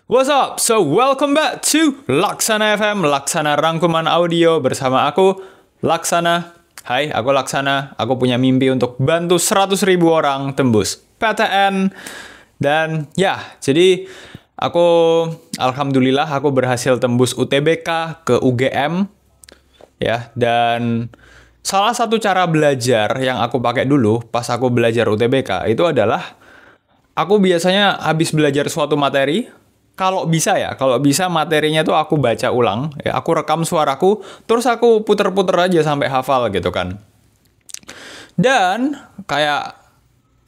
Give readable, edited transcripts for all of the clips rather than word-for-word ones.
What's up? So welcome back to Laksana FM, Laksana Rangkuman Audio bersama aku, Laksana. Hai, aku Laksana. Aku punya mimpi untuk bantu 100.000 orang tembus PTN. Dan ya, jadi aku alhamdulillah aku berhasil tembus UTBK ke UGM. Ya, dan salah satu cara belajar yang aku pakai dulu pas aku belajar UTBK itu adalah aku biasanya habis belajar suatu materi. Kalau bisa materinya tuh aku baca ulang, ya, aku rekam suaraku, terus aku puter-puter aja sampai hafal gitu kan. Dan kayak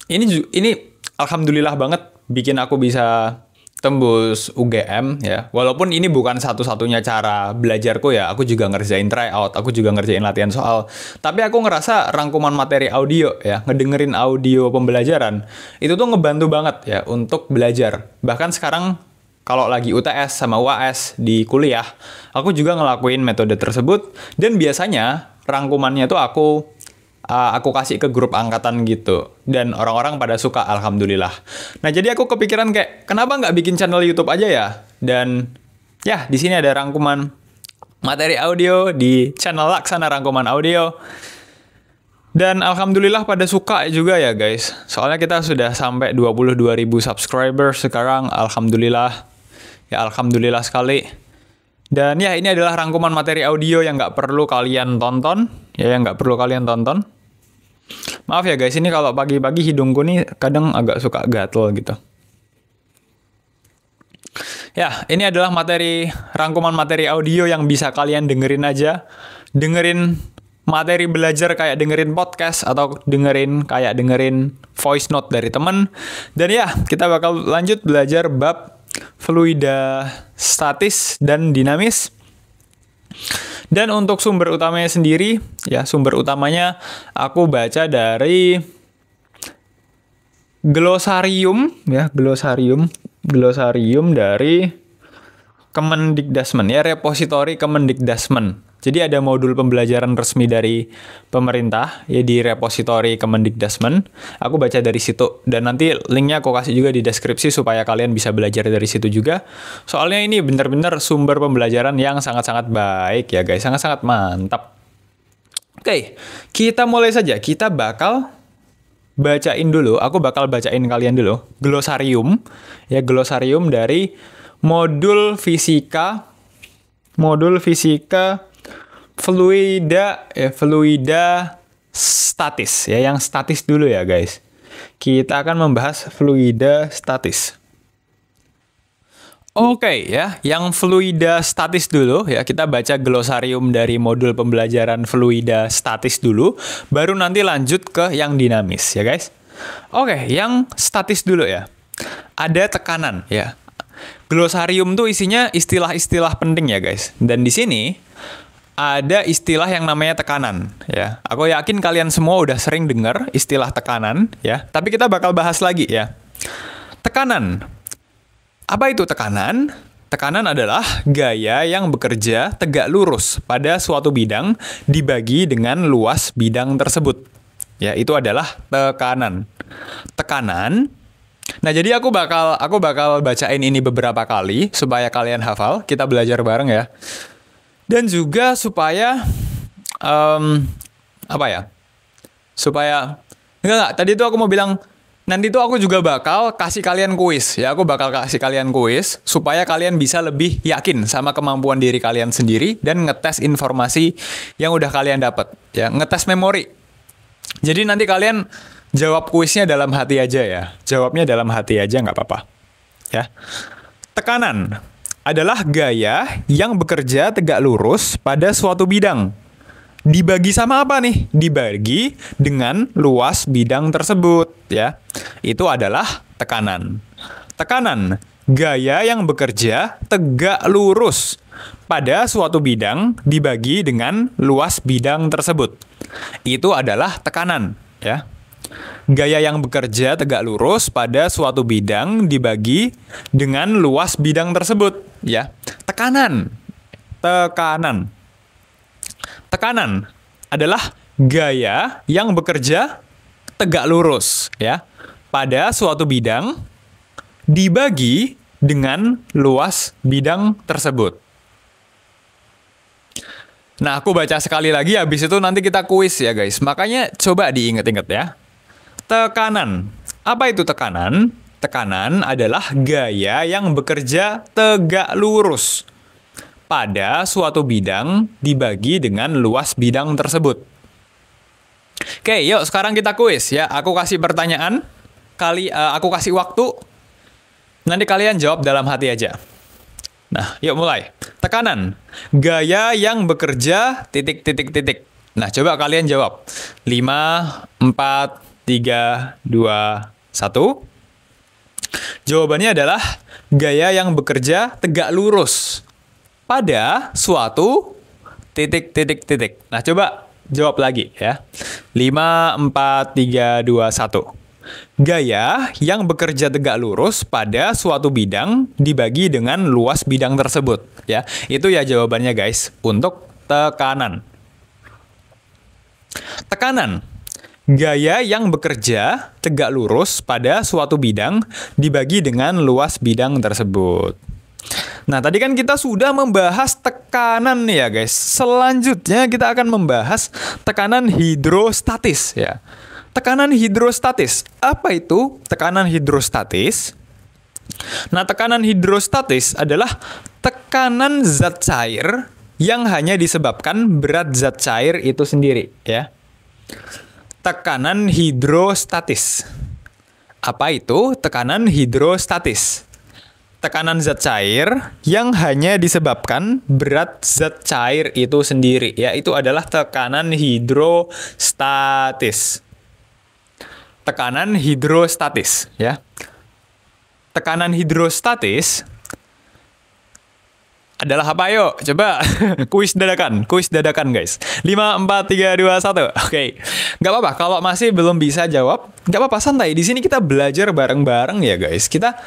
ini alhamdulillah banget bikin aku bisa tembus UGM ya. Walaupun ini bukan satu-satunya cara belajarku ya, aku juga ngerjain tryout, aku juga ngerjain latihan soal. Tapi aku ngerasa rangkuman materi audio ya, ngedengerin audio pembelajaran, itu tuh ngebantu banget ya untuk belajar. Bahkan sekarang kalau lagi UTS sama UAS di kuliah, aku juga ngelakuin metode tersebut dan biasanya rangkumannya tuh aku kasih ke grup angkatan gitu dan orang-orang pada suka alhamdulillah. Nah jadi aku kepikiran kayak kenapa nggak bikin channel YouTube aja ya? Dan ya di sini ada rangkuman materi audio di channel Laksana Rangkuman Audio. Dan alhamdulillah pada suka juga ya guys. Soalnya kita sudah sampai 22.000 subscribers sekarang, alhamdulillah. Ya alhamdulillah sekali. Dan ya ini adalah rangkuman materi audio yang nggak perlu kalian tonton. Ya yang nggak perlu kalian tonton. Maaf ya guys, ini kalau pagi-pagi hidungku nih kadang agak suka gatel gitu. Ya, ini adalah rangkuman materi audio yang bisa kalian dengerin aja. Dengerin materi belajar kayak dengerin podcast atau dengerin voice note dari temen. Dan ya, kita bakal lanjut belajar bab fluida statis dan dinamis. Dan untuk sumber utamanya sendiri, ya sumber utamanya aku baca dari glosarium dari Kemendikdasmen, ya repositori Kemendikdasmen. Jadi ada modul pembelajaran resmi dari pemerintah ya di repositori Kemendikdasmen. Aku baca dari situ dan nanti linknya aku kasih juga di deskripsi supaya kalian bisa belajar dari situ juga. Soalnya ini benar-benar sumber pembelajaran yang sangat-sangat baik ya guys, sangat-sangat mantap. Oke, kita mulai saja. Kita bakal bacain dulu, aku bakal bacain kalian dulu glosarium dari modul fisika fluida statis ya, yang statis dulu ya guys. Kita akan membahas fluida statis. Oke ya, yang fluida statis dulu ya, kita baca glosarium dari modul pembelajaran fluida statis dulu, baru nanti lanjut ke yang dinamis ya guys. Oke, yang statis dulu ya. Ada tekanan ya. Glosarium tuh isinya istilah-istilah penting ya guys. Dan di sini ada istilah yang namanya tekanan ya. Aku yakin kalian semua udah sering dengar istilah tekanan ya. Tapi kita bakal bahas lagi ya. Tekanan. Apa itu tekanan? Tekanan adalah gaya yang bekerja tegak lurus pada suatu bidang dibagi dengan luas bidang tersebut. Ya, itu adalah tekanan. Tekanan. Nah, jadi aku bakal bacain ini beberapa kali supaya kalian hafal. Kita belajar bareng ya. Dan juga supaya tadi tuh aku mau bilang nanti tuh aku juga bakal kasih kalian kuis ya. Aku bakal kasih kalian kuis supaya kalian bisa lebih yakin sama kemampuan diri kalian sendiri dan ngetes informasi yang udah kalian dapat ya, ngetes memori. Jadi nanti kalian jawab kuisnya dalam hati aja ya. Jawabnya dalam hati aja nggak apa-apa ya. Tekanan adalah gaya yang bekerja tegak lurus pada suatu bidang. Dibagi sama apa nih? Dibagi dengan luas bidang tersebut ya. Itu adalah tekanan. Tekanan, gaya yang bekerja tegak lurus pada suatu bidang dibagi dengan luas bidang tersebut. Itu adalah tekanan ya. Gaya yang bekerja tegak lurus pada suatu bidang dibagi dengan luas bidang tersebut ya. Tekanan adalah gaya yang bekerja tegak lurus ya pada suatu bidang dibagi dengan luas bidang tersebut. Nah, aku baca sekali lagi, habis itu nanti kita kuis ya guys. Makanya coba diingat-ingat ya. Tekanan. Apa itu tekanan? Tekanan adalah gaya yang bekerja tegak lurus pada suatu bidang dibagi dengan luas bidang tersebut. Oke, yuk sekarang kita kuis ya. Aku kasih pertanyaan, aku kasih waktu. Nanti kalian jawab dalam hati aja. Nah, yuk mulai. Tekanan. Gaya yang bekerja ... Nah, coba kalian jawab. 5, 4, 3, 2, 1. Jawabannya adalah gaya yang bekerja tegak lurus pada suatu ... Nah, coba jawab lagi ya. 5, 4, 3, 2, 1. Gaya yang bekerja tegak lurus pada suatu bidang dibagi dengan luas bidang tersebut. Ya, itu ya jawabannya guys untuk tekanan. Tekanan. Gaya yang bekerja tegak lurus pada suatu bidang dibagi dengan luas bidang tersebut. Nah, tadi kan kita sudah membahas tekanan nih ya guys. Selanjutnya kita akan membahas tekanan hidrostatis ya. Tekanan hidrostatis. Apa itu tekanan hidrostatis? Nah, tekanan hidrostatis adalah tekanan zat cair yang hanya disebabkan berat zat cair itu sendiri ya. Tekanan hidrostatis. Apa itu tekanan hidrostatis? Tekanan zat cair yang hanya disebabkan berat zat cair itu sendiri ya. Itu adalah tekanan hidrostatis. Tekanan hidrostatis ya. Tekanan hidrostatis adalah apa? Yuk, coba kuis dadakan guys. 5, 4, 3, 2, 1. Oke. Nggak apa-apa kalau masih belum bisa jawab, nggak apa-apa, santai. Di sini kita belajar bareng-bareng ya guys. Kita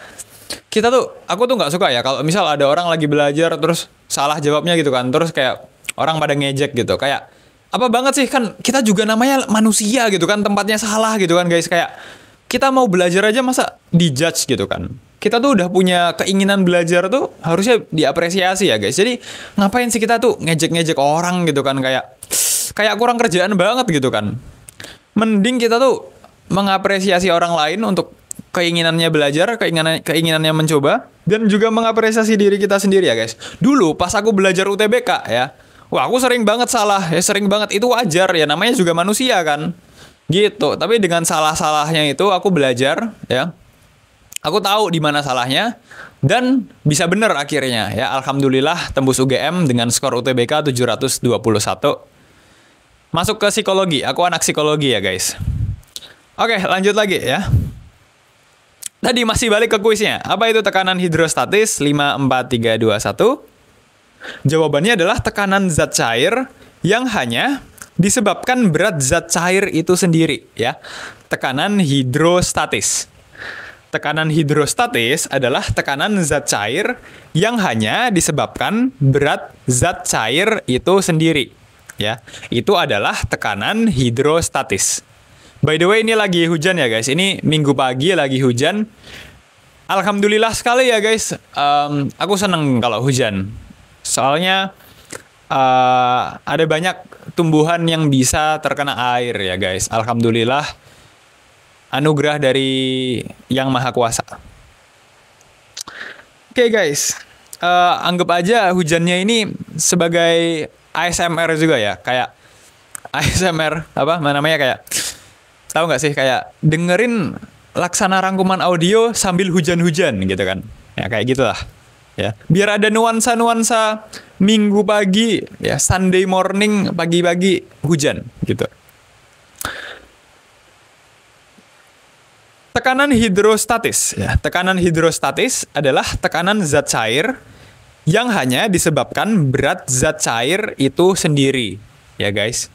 aku tuh nggak suka ya kalau misal ada orang lagi belajar terus salah jawabnya gitu kan. Terus kayak orang pada ngejek gitu. Kayak apa banget sih, kan kita juga namanya manusia gitu kan, tempatnya salah gitu kan guys. Kayak kita mau belajar aja masa dijudge gitu kan. Kita tuh udah punya keinginan belajar tuh harusnya diapresiasi ya guys. Jadi ngapain sih kita tuh ngejek-ngejek orang gitu kan, kayak kurang kerjaan banget gitu kan. Mending kita tuh mengapresiasi orang lain untuk keinginannya belajar, keinginannya mencoba, dan juga mengapresiasi diri kita sendiri ya guys. Dulu pas aku belajar UTBK ya, wah aku sering banget salah, ya sering banget, itu wajar ya, namanya juga manusia kan. Gitu, tapi dengan salah-salahnya itu aku belajar ya. Aku tahu di mana salahnya dan bisa bener akhirnya ya. Alhamdulillah tembus UGM dengan skor UTBK 721. Masuk ke psikologi, aku anak psikologi ya guys. Oke, lanjut lagi ya. Tadi masih balik ke kuisnya. Apa itu tekanan hidrostatis? 5, 4, 3, 2, 1. Jawabannya adalah tekanan zat cair yang hanya disebabkan berat zat cair itu sendiri ya. Tekanan hidrostatis. Tekanan hidrostatis adalah tekanan zat cair yang hanya disebabkan berat zat cair itu sendiri ya. Itu adalah tekanan hidrostatis. By the way, ini lagi hujan ya guys. Ini minggu pagi lagi hujan. Alhamdulillah sekali ya guys. Aku seneng kalau hujan. Soalnya ada banyak tumbuhan yang bisa terkena air ya guys. Alhamdulillah, anugerah dari Yang Maha Kuasa. Oke guys, anggap aja hujannya ini sebagai ASMR juga ya. Kayak ASMR, apa namanya, kayak tahu nggak sih, kayak dengerin Laksana rangkuman audio sambil hujan-hujan gitu kan. Ya kayak gitulah. Ya, biar ada nuansa-nuansa minggu pagi ya, Sunday morning, pagi-pagi hujan gitu. Tekanan hidrostatis ya. Tekanan hidrostatis adalah tekanan zat cair yang hanya disebabkan berat zat cair itu sendiri ya guys.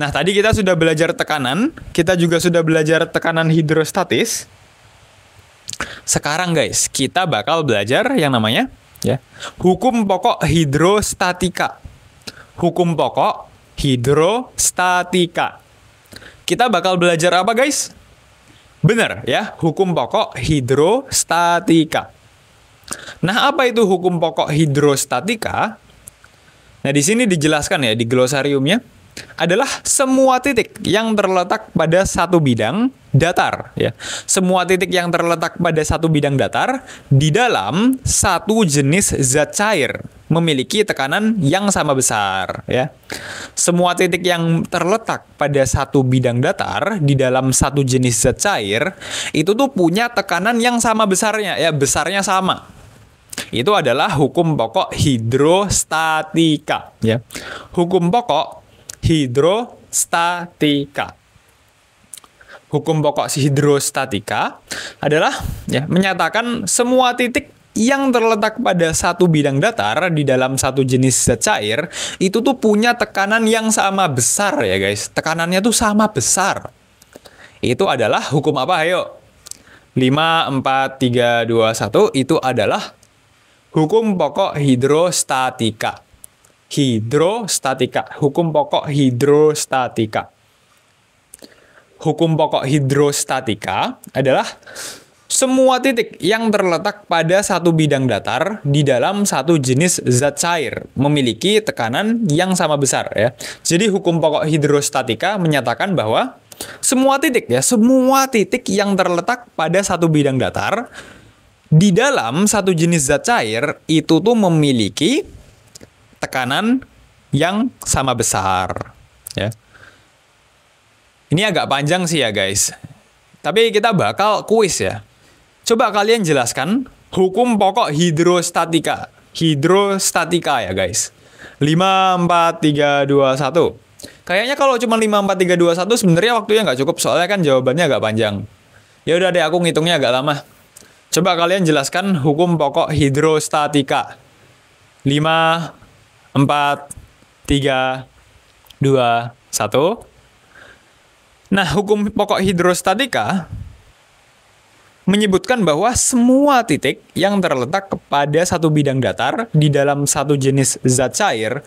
Nah, tadi kita sudah belajar tekanan, kita juga sudah belajar tekanan hidrostatis. Sekarang guys, kita bakal belajar yang namanya ya, hukum pokok hidrostatika. Hukum pokok hidrostatika. Kita bakal belajar apa guys? Bener ya, hukum pokok hidrostatika. Nah, apa itu hukum pokok hidrostatika? Nah, di sini dijelaskan ya di glosariumnya adalah semua titik yang terletak pada satu bidang datar ya. Semua titik yang terletak pada satu bidang datar di dalam satu jenis zat cair memiliki tekanan yang sama besar ya. Semua titik yang terletak pada satu bidang datar di dalam satu jenis zat cair itu tuh punya tekanan yang sama besarnya ya, besarnya sama. Itu adalah hukum pokok hidrostatika ya. Hukum pokok hidrostatika. Hukum pokok hidrostatika adalah ya, menyatakan semua titik yang terletak pada satu bidang datar di dalam satu jenis zat cair itu tuh punya tekanan yang sama besar ya guys. Tekanannya tuh sama besar. Itu adalah hukum apa? Ayo. 5, 4, 3, 2, 1 itu adalah hukum pokok hidrostatika. Hidrostatika, hukum pokok hidrostatika. Hukum pokok hidrostatika adalah semua titik yang terletak pada satu bidang datar di dalam satu jenis zat cair memiliki tekanan yang sama besar ya. Jadi hukum pokok hidrostatika menyatakan bahwa semua titik ya, semua titik yang terletak pada satu bidang datar di dalam satu jenis zat cair itu tuh memiliki tekanan yang sama besar ya. Ini agak panjang sih ya guys. Tapi kita bakal kuis ya. Coba kalian jelaskan hukum pokok hidrostatika. Hidrostatika ya guys. 5, 4, 3, 2, 1. Kayaknya kalau cuma 5, 4, 3, 2, 1 sebenarnya waktunya nggak cukup. Soalnya kan jawabannya agak panjang. Ya udah deh, aku ngitungnya agak lama. Coba kalian jelaskan hukum pokok hidrostatika. 5, 4, 3, 2, 1. Nah, hukum pokok hidrostatika menyebutkan bahwa semua titik yang terletak pada satu bidang datar di dalam satu jenis zat cair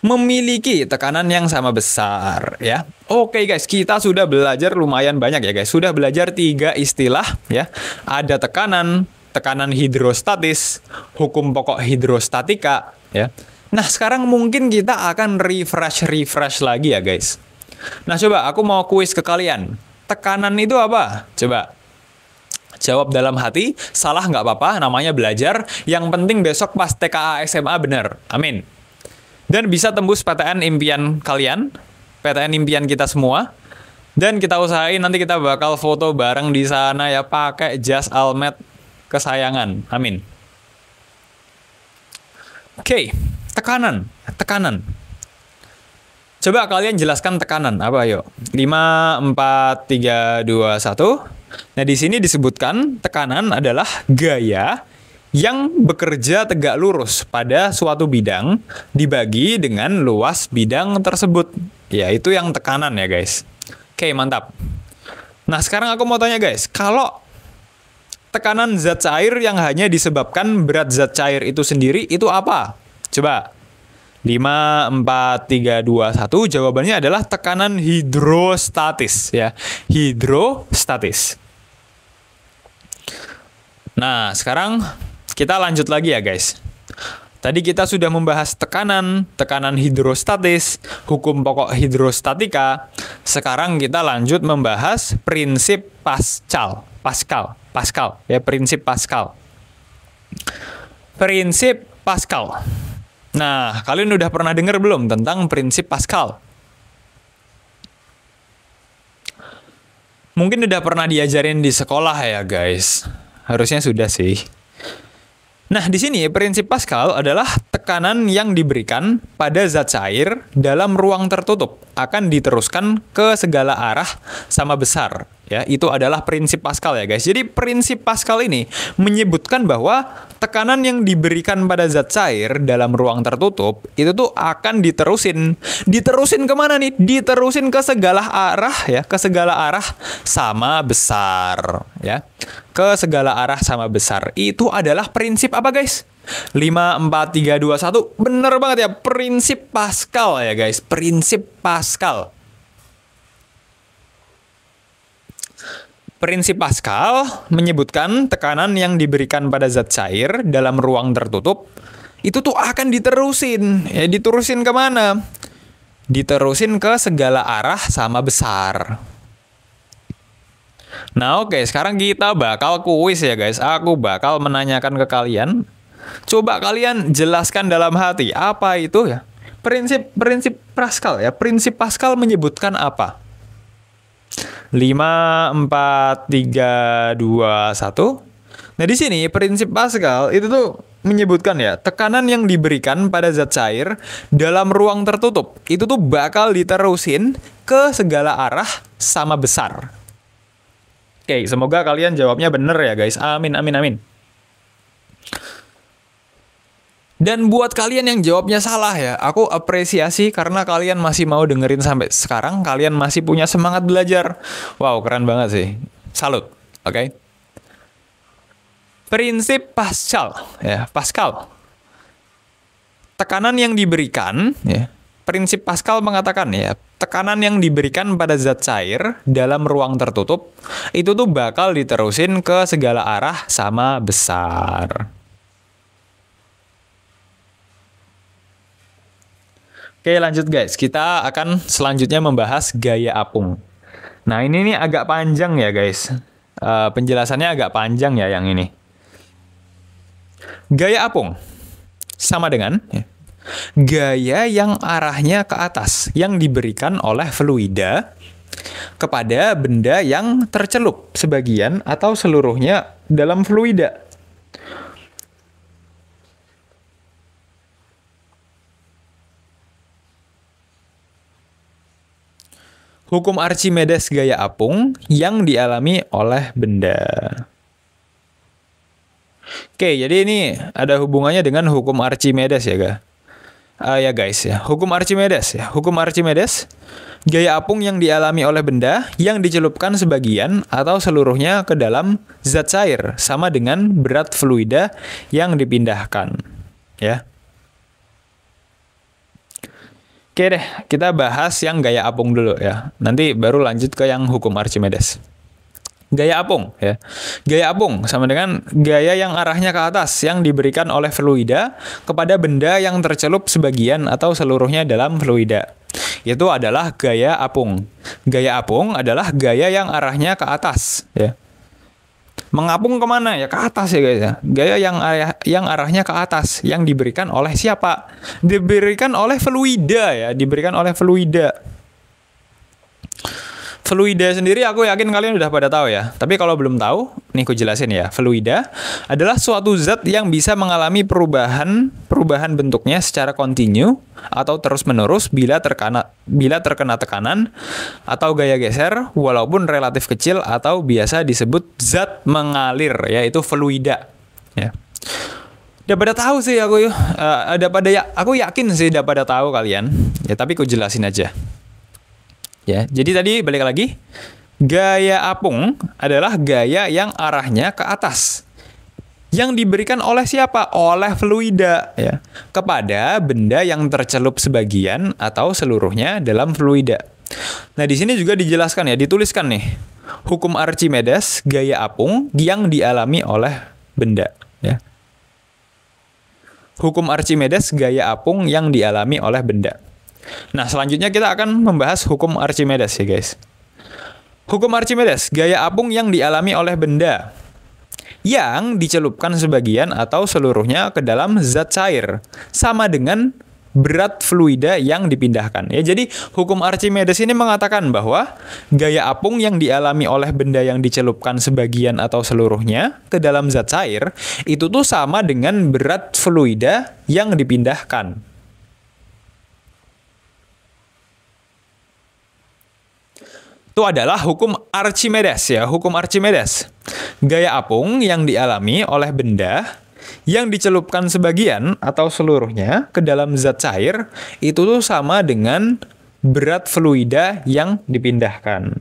memiliki tekanan yang sama besar ya. Oke guys, kita sudah belajar lumayan banyak ya guys. Sudah belajar 3 istilah ya. Ada tekanan, tekanan hidrostatis, hukum pokok hidrostatika ya. Nah, sekarang mungkin kita akan refresh lagi ya guys. Nah, coba aku mau kuis ke kalian. Tekanan itu apa? Coba jawab dalam hati. Salah nggak apa-apa, namanya belajar. Yang penting besok pas TKA SMA bener. Amin. Dan bisa tembus PTN impian kalian, PTN impian kita semua. Dan kita usahain nanti kita bakal foto bareng di sana ya, pakai jas almet kesayangan. Amin. Oke, tekanan. Coba kalian jelaskan tekanan apa yuk? 5, 4, 3, 2, 1. Nah, di sini disebutkan tekanan adalah gaya yang bekerja tegak lurus pada suatu bidang dibagi dengan luas bidang tersebut. Ya, itu yang tekanan ya guys. Oke, mantap. Nah, sekarang aku mau tanya guys, kalau tekanan zat cair yang hanya disebabkan berat zat cair itu sendiri, itu apa? Coba. 5, 4, 3, 2, 1. Jawabannya adalah tekanan hidrostatis ya. Hidrostatis. Nah, sekarang kita lanjut lagi ya guys. Tadi kita sudah membahas tekanan hidrostatis, hukum pokok hidrostatika. Sekarang kita lanjut membahas prinsip Pascal ya, prinsip Pascal. Prinsip Pascal. Nah, kalian udah pernah dengar belum tentang prinsip Pascal? Mungkin udah pernah diajarin di sekolah ya guys. Harusnya sudah sih. Nah, di sini prinsip Pascal adalah tekanan yang diberikan pada zat cair dalam ruang tertutup akan diteruskan ke segala arah sama besar. Ya, itu adalah prinsip Pascal ya guys. Jadi prinsip Pascal ini menyebutkan bahwa tekanan yang diberikan pada zat cair dalam ruang tertutup itu tuh akan diterusin kemana nih? Diterusin ke segala arah ya, ke segala arah sama besar ya. Ke segala arah sama besar. Itu adalah prinsip apa guys? 5, 4, 3, 2, 1. Bener banget ya, prinsip Pascal ya guys. Prinsip Pascal. Prinsip Pascal menyebutkan tekanan yang diberikan pada zat cair dalam ruang tertutup itu tuh akan diterusin. Ya, diterusin kemana? Diterusin ke segala arah sama besar. Nah, oke, sekarang kita bakal kuis ya guys. Aku bakal menanyakan ke kalian. Coba kalian jelaskan dalam hati apa itu ya? Prinsip Pascal ya. Prinsip Pascal menyebutkan apa? 5, 4, 3, 2, 1. Nah, di sini prinsip Pascal itu tuh menyebutkan ya, tekanan yang diberikan pada zat cair dalam ruang tertutup itu tuh bakal diterusin ke segala arah sama besar. Oke, semoga kalian jawabnya bener ya guys. Amin, amin, amin. Dan buat kalian yang jawabnya salah ya, aku apresiasi karena kalian masih mau dengerin sampai sekarang, kalian masih punya semangat belajar. Wow, keren banget sih. Salut, oke? Prinsip Pascal, ya, Pascal. Tekanan yang diberikan, ya, prinsip Pascal mengatakan ya, tekanan yang diberikan pada zat cair dalam ruang tertutup, itu tuh bakal diterusin ke segala arah sama besar. Oke, lanjut guys. Kita akan selanjutnya membahas gaya apung. Nah, ini nih agak panjang ya guys. Penjelasannya agak panjang ya yang ini. Gaya apung sama dengan ya, gaya yang arahnya ke atas yang diberikan oleh fluida kepada benda yang tercelup sebagian atau seluruhnya dalam fluida. Hukum Archimedes gaya apung yang dialami oleh benda. Oke, jadi ini ada hubungannya dengan hukum Archimedes ya, guys ya. Hukum Archimedes ya. Hukum Archimedes, gaya apung yang dialami oleh benda yang dicelupkan sebagian atau seluruhnya ke dalam zat cair sama dengan berat fluida yang dipindahkan, ya. Oke deh, kita bahas yang gaya apung dulu ya. Nanti baru lanjut ke yang hukum Archimedes. Gaya apung ya. Gaya apung sama dengan gaya yang arahnya ke atas yang diberikan oleh fluida kepada benda yang tercelup sebagian atau seluruhnya dalam fluida. Itu adalah gaya apung. Gaya apung adalah gaya yang arahnya ke atas ya. Mengapung kemana ya? Ke atas ya guys ya. Gaya yang arahnya ke atas yang diberikan oleh siapa? Diberikan oleh fluida ya. Diberikan oleh fluida. Fluida sendiri aku yakin kalian udah pada tahu ya. Tapi kalau belum tahu, nih aku jelasin ya. Fluida adalah suatu zat yang bisa mengalami perubahan bentuknya secara kontinu atau terus-menerus bila terkena tekanan atau gaya geser walaupun relatif kecil atau biasa disebut zat mengalir, yaitu fluida. Ya. Udah pada tahu sih aku aku yakin sih udah pada tahu kalian. Ya, tapi aku jelasin aja. Ya, jadi tadi balik lagi, gaya apung adalah gaya yang arahnya ke atas. Yang diberikan oleh siapa? Oleh fluida ya, kepada benda yang tercelup sebagian atau seluruhnya dalam fluida. Nah, di sini juga dijelaskan ya, dituliskan nih. Hukum Archimedes gaya apung yang dialami oleh benda ya. Hukum Archimedes gaya apung yang dialami oleh benda. Nah, selanjutnya kita akan membahas hukum Archimedes ya guys. Hukum Archimedes, gaya apung yang dialami oleh benda yang dicelupkan sebagian atau seluruhnya ke dalam zat cair sama dengan berat fluida yang dipindahkan. Ya, jadi hukum Archimedes ini mengatakan bahwa gaya apung yang dialami oleh benda yang dicelupkan sebagian atau seluruhnya ke dalam zat cair itu tuh sama dengan berat fluida yang dipindahkan. Itu adalah hukum Archimedes ya, hukum Archimedes. Gaya apung yang dialami oleh benda yang dicelupkan sebagian atau seluruhnya ke dalam zat cair itu tuh sama dengan berat fluida yang dipindahkan.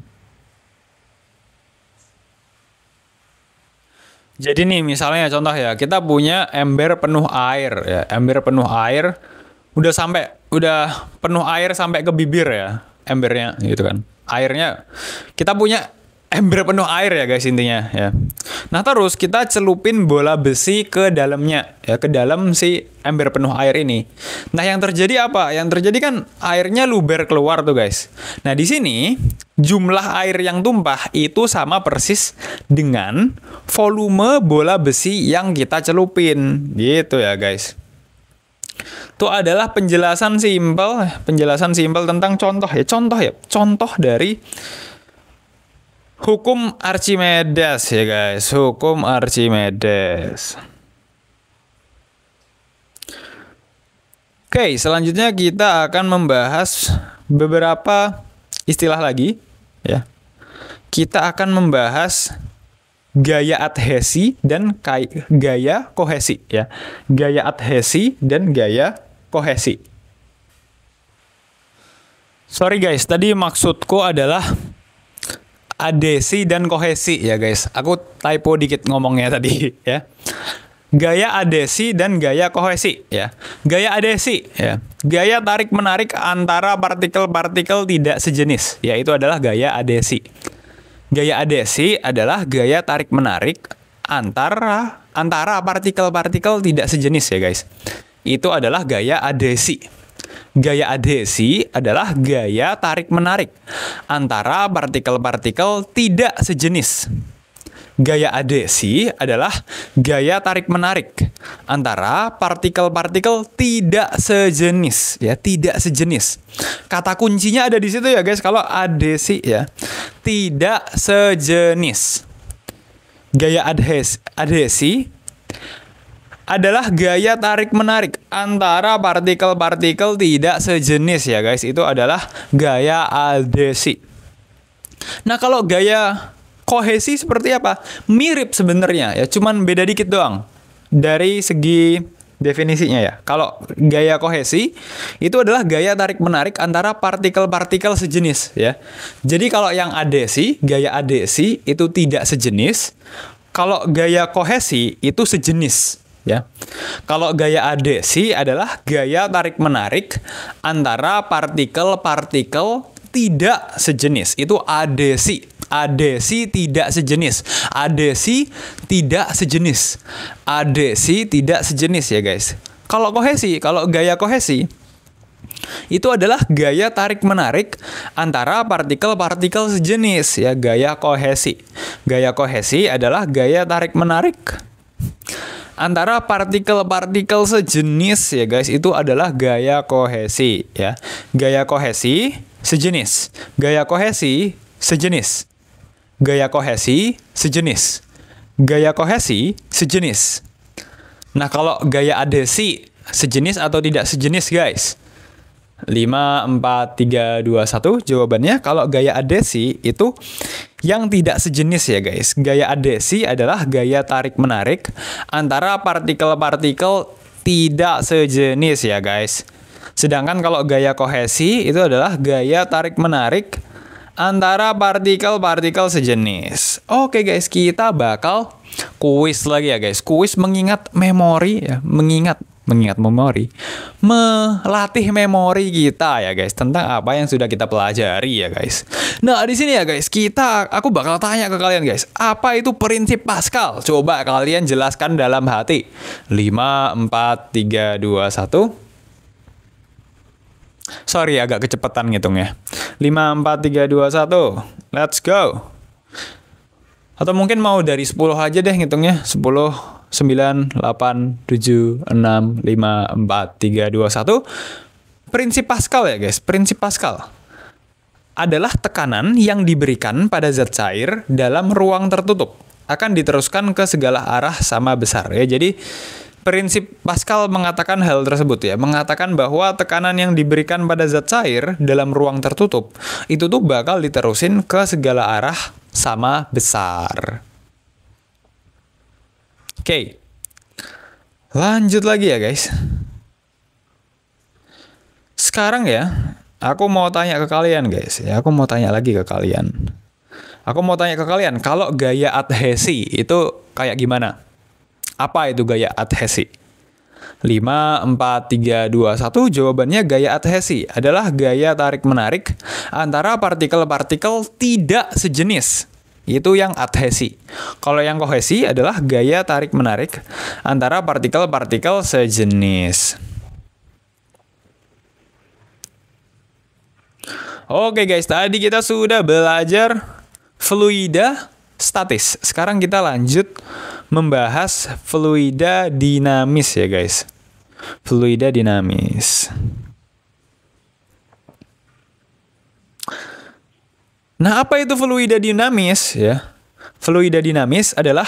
Jadi nih misalnya contoh ya, kita punya ember penuh air ya, ember penuh air udah penuh air sampai ke bibir ya, embernya gitu kan. Airnya kita punya ember penuh air ya guys intinya ya. Nah terus kita celupin bola besi ke dalamnya ya, ke dalam si ember penuh air ini. Nah yang terjadi apa? Yang terjadi kan airnya luber keluar tuh guys. Nah di sini jumlah air yang tumpah itu sama persis dengan volume bola besi yang kita celupin gitu ya guys. Itu adalah penjelasan simpel tentang contoh dari hukum Archimedes ya guys, hukum Archimedes. Oke, selanjutnya kita akan membahas beberapa istilah lagi ya. Kita akan membahas gaya adhesi dan gaya kohesi ya. Gaya adhesi dan gaya kohesi. Sorry guys, tadi maksudku adalah adhesi dan kohesi ya guys. Aku typo dikit ngomongnya tadi ya. Gaya adhesi dan gaya kohesi ya. Gaya adhesi ya. Gaya tarik menarik antara partikel-partikel tidak sejenis, yaitu adalah gaya adhesi. Gaya adhesi adalah gaya tarik menarik antara partikel-partikel tidak sejenis ya guys. Itu adalah gaya adhesi. Gaya adhesi adalah gaya tarik-menarik antara partikel-partikel tidak sejenis. Gaya adhesi adalah gaya tarik-menarik antara partikel-partikel tidak sejenis, ya, tidak sejenis. Kata kuncinya ada di situ ya guys, kalau adhesi ya, tidak sejenis. Gaya adhesi adalah gaya tarik-menarik antara partikel-partikel tidak sejenis ya guys. Itu adalah gaya adhesi. Nah kalau gaya kohesi seperti apa? Mirip sebenarnya ya, cuman beda dikit doang dari segi definisinya ya. Kalau gaya kohesi itu adalah gaya tarik-menarik antara partikel-partikel sejenis ya. Jadi kalau yang adhesi, gaya adhesi itu tidak sejenis. Kalau gaya kohesi itu sejenis. Ya, kalau gaya adhesi adalah gaya tarik-menarik antara partikel-partikel tidak sejenis. Itu adhesi. Adhesi tidak sejenis. Adhesi tidak sejenis. Adhesi tidak sejenis ya guys. Kalau kohesi, kalau gaya kohesi itu adalah gaya tarik-menarik antara partikel-partikel sejenis ya, gaya kohesi. Gaya kohesi adalah gaya tarik-menarik antara partikel-partikel sejenis ya guys, itu adalah gaya kohesi ya. Gaya kohesi sejenis. Gaya kohesi sejenis. Gaya kohesi sejenis. Gaya kohesi sejenis. Nah, kalau gaya adhesi sejenis atau tidak sejenis guys? 5, 4, 3, 2, 1 jawabannya kalau gaya adhesi itu yang tidak sejenis ya guys. Gaya adhesi adalah gaya tarik-menarik antara partikel-partikel tidak sejenis ya guys. Sedangkan kalau gaya kohesi itu adalah gaya tarik-menarik antara partikel-partikel sejenis. Oke guys, kita bakal kuis lagi ya guys. Kuis mengingat memori ya, mengingat memori, melatih memori kita ya guys tentang apa yang sudah kita pelajari ya guys. Nah di sini ya guys, aku bakal tanya ke kalian guys, apa itu prinsip Pascal? Coba kalian jelaskan dalam hati. 5, 4, 3, 2, 1. Sorry agak kecepatan ngitungnya. 5, 4, 3, 2, 1. Let's go. Atau mungkin mau dari 10 aja deh ngitungnya. 10, 9, 8, 7, 6, 5, 4, 3, 2, 1. Prinsip Pascal ya guys. Prinsip Pascal adalah tekanan yang diberikan pada zat cair dalam ruang tertutup akan diteruskan ke segala arah sama besar ya. Jadi prinsip Pascal mengatakan hal tersebut ya. Mengatakan bahwa tekanan yang diberikan pada zat cair dalam ruang tertutup itu tuh bakal diterusin ke segala arah sama besar. Oke, lanjut lagi ya guys. Sekarang ya, aku mau tanya ke kalian guys. Ya, aku mau tanya lagi ke kalian. Kalau gaya adhesi itu kayak gimana? Apa itu gaya adhesi? 5, 4, 3, 2, 1. Jawabannya gaya adhesi adalah gaya tarik-menarik antara partikel-partikel tidak sejenis. Itu yang adhesi. Kalau yang kohesi adalah gaya tarik-menarik antara partikel-partikel sejenis. Oke guys, tadi kita sudah belajar fluida statis. Sekarang kita lanjut membahas fluida dinamis ya guys. Fluida dinamis. Nah, apa itu fluida dinamis ya? Fluida dinamis adalah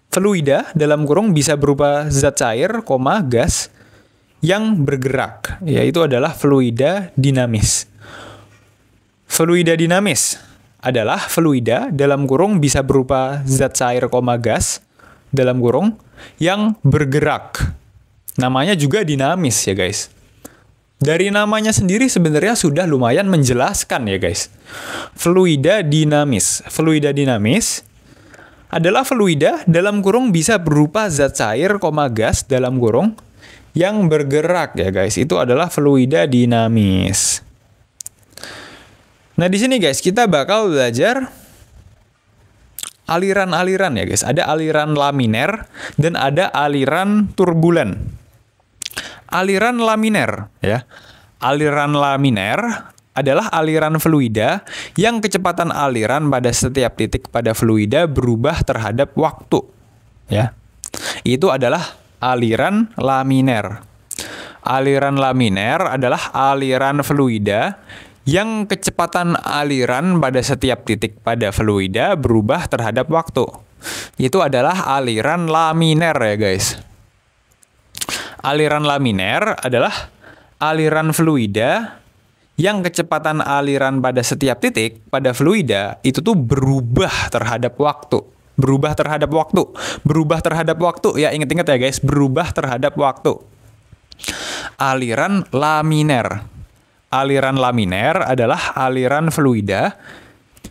fluida dalam kurung bisa berupa zat cair, gas yang bergerak. Yaitu adalah fluida dinamis. Fluida dinamis adalah fluida dalam kurung bisa berupa zat cair, gas dalam kurung yang bergerak. Namanya juga dinamis ya guys. Dari namanya sendiri sebenarnya sudah lumayan menjelaskan ya guys. Fluida dinamis. Fluida dinamis adalah fluida dalam kurung bisa berupa zat cair, gas dalam kurung yang bergerak ya guys. Itu adalah fluida dinamis. Nah di sini guys kita bakal belajar aliran-aliran ya guys. Ada aliran laminer dan ada aliran turbulen. Aliran laminer ya. Aliran laminer adalah aliran fluida yang kecepatan aliran pada setiap titik pada fluida berubah terhadap waktu ya. Itu adalah aliran laminer. Aliran laminer adalah aliran fluida yang kecepatan aliran pada setiap titik pada fluida berubah terhadap waktu. Itu adalah aliran laminer ya guys. Aliran laminer adalah aliran fluida yang kecepatan aliran pada setiap titik pada fluida itu tuh berubah terhadap waktu. Berubah terhadap waktu. Berubah terhadap waktu. Ya ingat-ingat ya guys, berubah terhadap waktu. Aliran laminer. Aliran laminer adalah aliran fluida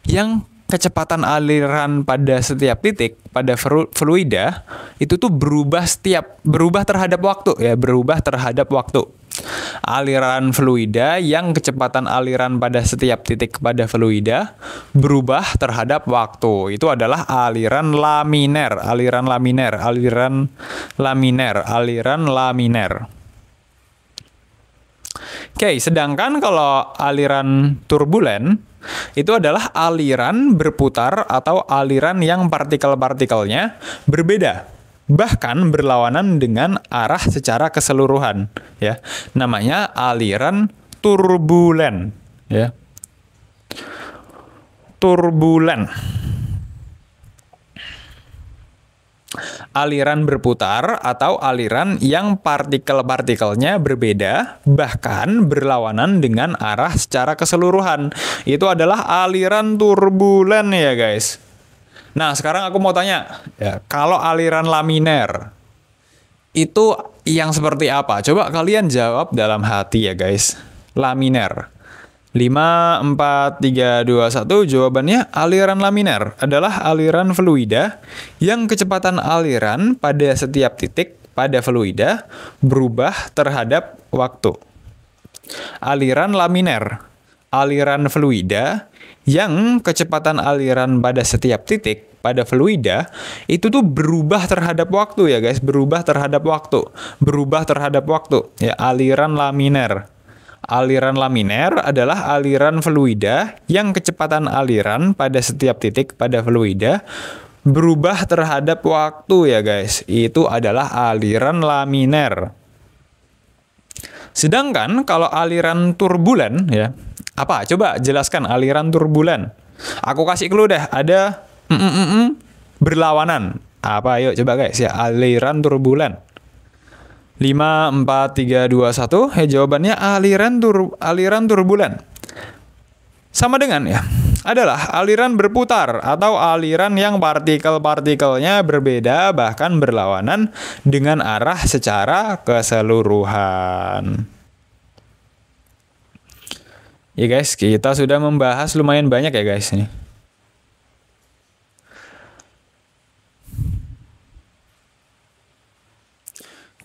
yang kecepatan aliran pada setiap titik pada fluida itu tuh berubah terhadap waktu ya, berubah terhadap waktu. Aliran fluida yang kecepatan aliran pada setiap titik pada fluida berubah terhadap waktu. Itu adalah aliran laminer, aliran laminer, aliran laminer, aliran laminer. Oke, sedangkan kalau aliran turbulen itu adalah aliran berputar atau aliran yang partikel-partikelnya berbeda, bahkan berlawanan dengan arah secara keseluruhan ya. Namanya aliran turbulen ya. Turbulen. Aliran berputar atau aliran yang partikel-partikelnya berbeda, bahkan berlawanan dengan arah secara keseluruhan. Itu adalah aliran turbulen ya guys. Nah sekarang aku mau tanya, ya, kalau aliran laminer itu yang seperti apa? Coba kalian jawab dalam hati ya guys. Laminer. 5, 4, 3, 2, 1. Jawabannya aliran laminer adalah aliran fluida yang kecepatan aliran pada setiap titik pada fluida berubah terhadap waktu. Aliran laminer, aliran fluida yang kecepatan aliran pada setiap titik pada fluida itu tuh berubah terhadap waktu ya guys, berubah terhadap waktu. Berubah terhadap waktu ya, aliran laminer. Aliran laminer adalah aliran fluida yang kecepatan aliran pada setiap titik pada fluida berubah terhadap waktu ya guys. Itu adalah aliran laminer. Sedangkan kalau aliran turbulen ya, apa? Coba jelaskan aliran turbulen. Aku kasih clue deh, ada berlawanan. Apa? Ayo coba guys ya, aliran turbulen. 5, 4, 3, 2, 1. Jawabannya aliran turbulen. Sama dengan ya, adalah aliran berputar atau aliran yang partikel-partikelnya berbeda bahkan berlawanan dengan arah secara keseluruhan. Ya guys, kita sudah membahas lumayan banyak ya guys ini.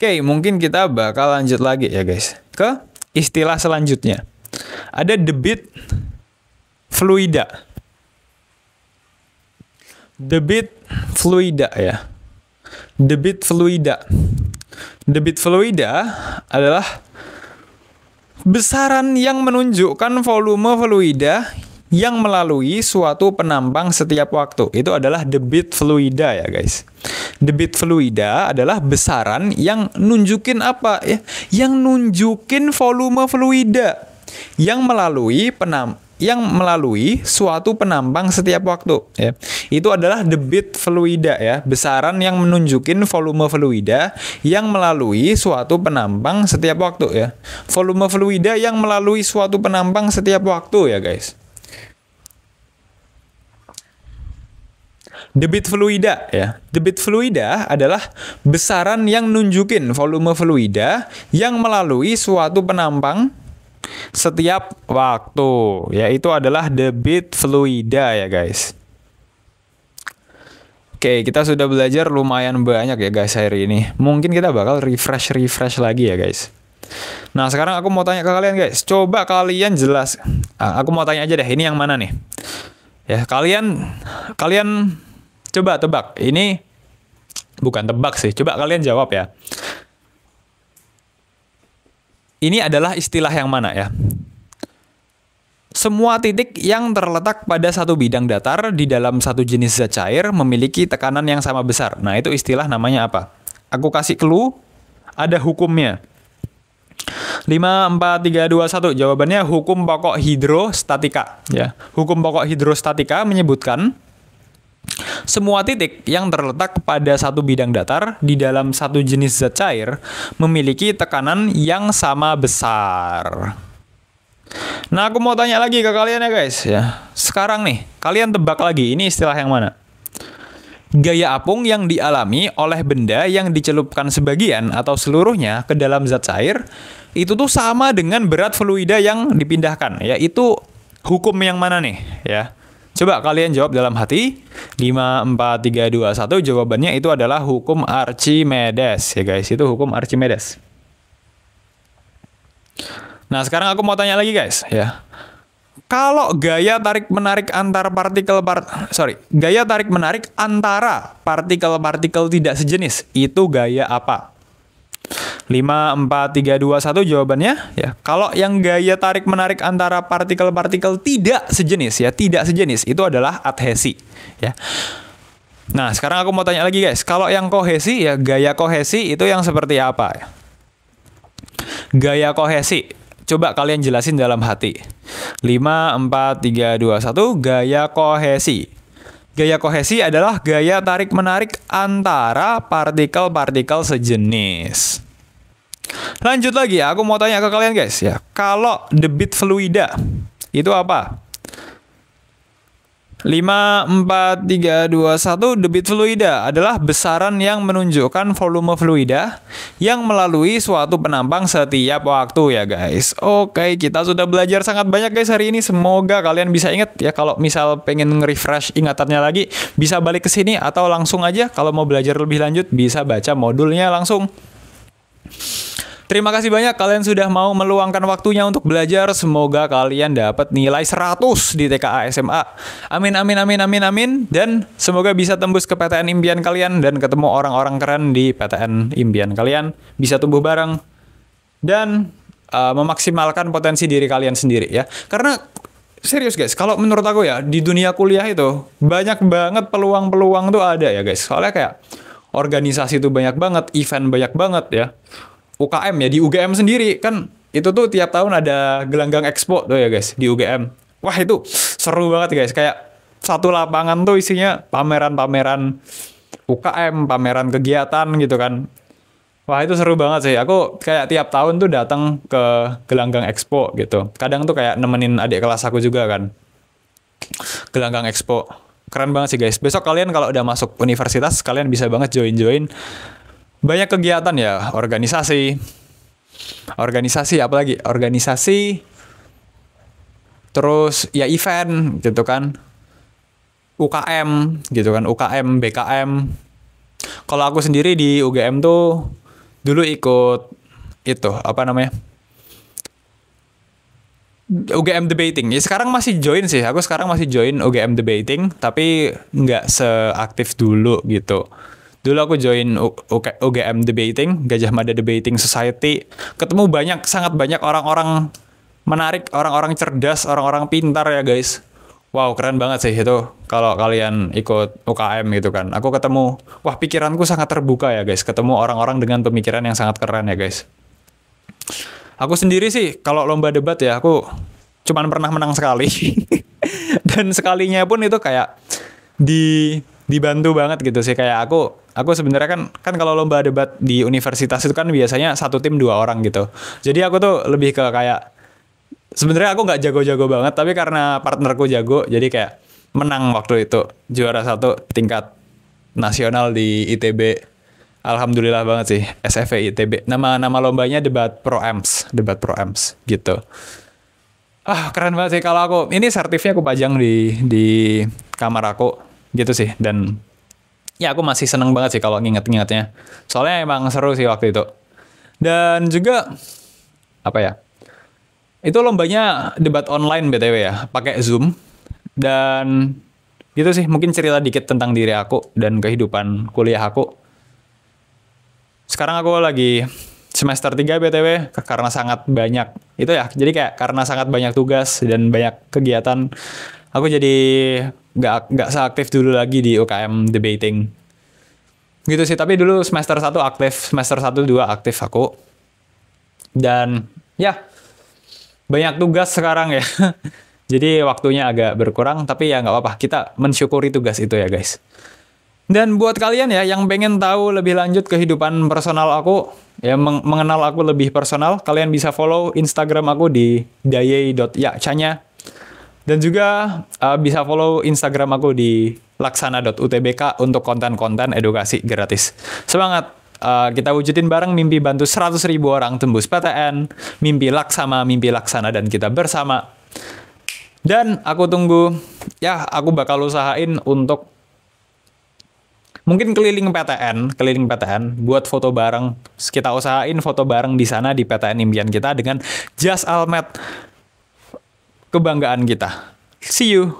Oke, mungkin kita bakal lanjut lagi ya guys ke istilah selanjutnya. Ada debit fluida. Debit fluida ya. Debit fluida. Debit fluida adalah besaran yang menunjukkan volume fluida yang melalui suatu penambang setiap waktu. Itu adalah debit fluida ya guys. Debit fluida adalah besaran yang nunjukin apa ya? Yang nunjukin volume fluida yang melalui suatu penambang setiap waktu ya. Itu adalah debit fluida ya, besaran yang menunjukin volume fluida yang melalui suatu penambang setiap waktu ya. Volume fluida yang melalui suatu penambang setiap waktu ya guys. Debit fluida ya. Debit fluida adalah besaran yang nunjukin volume fluida yang melalui suatu penambang setiap waktu. Ya, itu adalah debit fluida ya guys. Oke, kita sudah belajar lumayan banyak ya guys hari ini. Mungkin kita bakal refresh lagi ya guys. Nah, sekarang aku mau tanya ke kalian guys. Coba kalian jelas. Aku mau tanya aja deh, ini yang mana nih? Ya, kalian coba tebak. Ini bukan tebak sih. Coba kalian jawab ya. Ini adalah istilah yang mana ya? Semua titik yang terletak pada satu bidang datar di dalam satu jenis zat cair memiliki tekanan yang sama besar. Nah, itu istilah namanya apa? Aku kasih clue, ada hukumnya. 5, 4, 3, 2, 1. Jawabannya hukum pokok hidrostatika. Ya. Hukum pokok hidrostatika menyebutkan semua titik yang terletak pada satu bidang datar di dalam satu jenis zat cair memiliki tekanan yang sama besar. Nah, aku mau tanya lagi ke kalian ya guys ya. Sekarang nih, kalian tebak lagi, ini istilah yang mana? Gaya apung yang dialami oleh benda yang dicelupkan sebagian atau seluruhnya ke dalam zat cair itu tuh sama dengan berat fluida yang dipindahkan. Ya, itu hukum yang mana nih ya? Coba kalian jawab dalam hati. 5, 4, 3, 2, 1. Jawabannya itu adalah hukum Archimedes ya guys. Itu hukum Archimedes. Nah, sekarang aku mau tanya lagi guys ya. Kalau gaya tarik menarik antara partikel tidak sejenis itu gaya apa? 5, 4, 3, 2, 1 jawabannya ya. Kalau yang gaya tarik menarik antara partikel-partikel tidak sejenis itu adalah adhesi ya. Nah, sekarang aku mau tanya lagi guys. Kalau yang kohesi ya, gaya kohesi itu yang seperti apa ya? Gaya kohesi. Coba kalian jelasin dalam hati. 5, 4, 3, 2, 1. Gaya kohesi. Gaya kohesi adalah gaya tarik-menarik antara partikel-partikel sejenis. Lanjut lagi ya, aku mau tanya ke kalian guys ya. Kalau debit fluida itu apa? 5, 4, 3, 2, 1. Debit fluida adalah besaran yang menunjukkan volume fluida yang melalui suatu penambang setiap waktu ya guys. Oke, kita sudah belajar sangat banyak guys hari ini. Semoga kalian bisa ingat ya. Kalau misal pengen nge-refresh ingatannya lagi, bisa balik ke sini atau langsung aja. Kalau mau belajar lebih lanjut, bisa baca modulnya langsung. Terima kasih banyak kalian sudah mau meluangkan waktunya untuk belajar. Semoga kalian dapat nilai 100 di TKA SMA. Amin, amin, amin, amin, amin. Dan semoga bisa tembus ke PTN impian kalian dan ketemu orang-orang keren di PTN impian kalian. Bisa tumbuh bareng dan memaksimalkan potensi diri kalian sendiri ya. Karena serius guys, kalau menurut aku ya, di dunia kuliah itu banyak banget peluang-peluang tuh ada ya guys. Soalnya kayak organisasi tuh banyak banget, event banyak banget ya. UKM ya, di UGM sendiri kan itu tuh tiap tahun ada gelanggang expo tuh ya guys di UGM. Wah, itu seru banget guys, kayak satu lapangan tuh isinya pameran-pameran UKM, pameran kegiatan gitu kan. Wah, itu seru banget sih. Aku kayak tiap tahun tuh datang ke gelanggang expo gitu. Kadang tuh kayak nemenin adik kelas aku juga kan. Gelanggang expo. Keren banget sih guys. Besok kalian kalau udah masuk universitas, kalian bisa banget join-join. Banyak kegiatan ya, organisasi apalagi? Organisasi, terus ya event gitu kan. UKM gitu kan, UKM, BKM. Kalau aku sendiri di UGM tuh dulu ikut itu, apa namanya? UGM debating. Ya sekarang masih join sih. Aku sekarang masih join UGM debating, tapi nggak seaktif dulu gitu. Dulu aku join UGM debating, Gajah Mada Debating Society. Ketemu sangat banyak orang-orang menarik, orang-orang cerdas, orang-orang pintar ya guys. Wow, keren banget sih itu kalau kalian ikut UKM gitu kan. Aku ketemu, wah pikiranku sangat terbuka ya guys. Ketemu orang-orang dengan pemikiran yang sangat keren ya guys. Aku sendiri sih kalau lomba debat ya aku cuman pernah menang sekali. Dan sekalinya pun itu kayak dibantu banget gitu sih, kayak aku sebenarnya kan kalau lomba debat di universitas itu kan biasanya satu tim 2 orang gitu. Jadi aku tuh lebih ke kayak sebenarnya aku nggak jago-jago banget, tapi karena partnerku jago jadi kayak menang waktu itu, juara 1 tingkat nasional di ITB. Alhamdulillah banget sih, SFE ITB. Nama lombanya debat pro amps gitu. Keren banget sih kalau aku. Ini sertifnya aku pajang di kamar aku gitu sih. Dan ya aku masih seneng banget sih kalau nginget-ngingetnya. Soalnya emang seru sih waktu itu. Dan juga apa ya? Itu lombanya debat online BTW ya, pakai Zoom. Dan gitu sih, mungkin cerita dikit tentang diri aku dan kehidupan kuliah aku. Sekarang aku lagi semester 3 BTW, karena sangat banyak itu ya. Jadi kayak karena sangat banyak tugas dan banyak kegiatan, aku jadi nggak seaktif dulu lagi di UKM debating. Gitu sih, tapi dulu semester 1 aktif, semester 1 2 aktif aku. Dan ya banyak tugas sekarang ya. Jadi waktunya agak berkurang, tapi ya nggak apa-apa. Kita mensyukuri tugas itu ya guys. Dan buat kalian ya yang pengen tahu lebih lanjut kehidupan personal aku, ya mengenal aku lebih personal, kalian bisa follow Instagram aku di daye.yacanya. Dan juga bisa follow Instagram aku di laksana.utbk untuk konten-konten edukasi gratis. Semangat! Kita wujudin bareng mimpi bantu 100.000 orang tembus PTN, mimpi laksana, dan kita bersama. Dan aku tunggu, ya aku bakal usahain untuk mungkin keliling PTN buat foto bareng. Kita usahain foto bareng di sana di PTN impian kita dengan jas Almet kebanggaan kita. See you.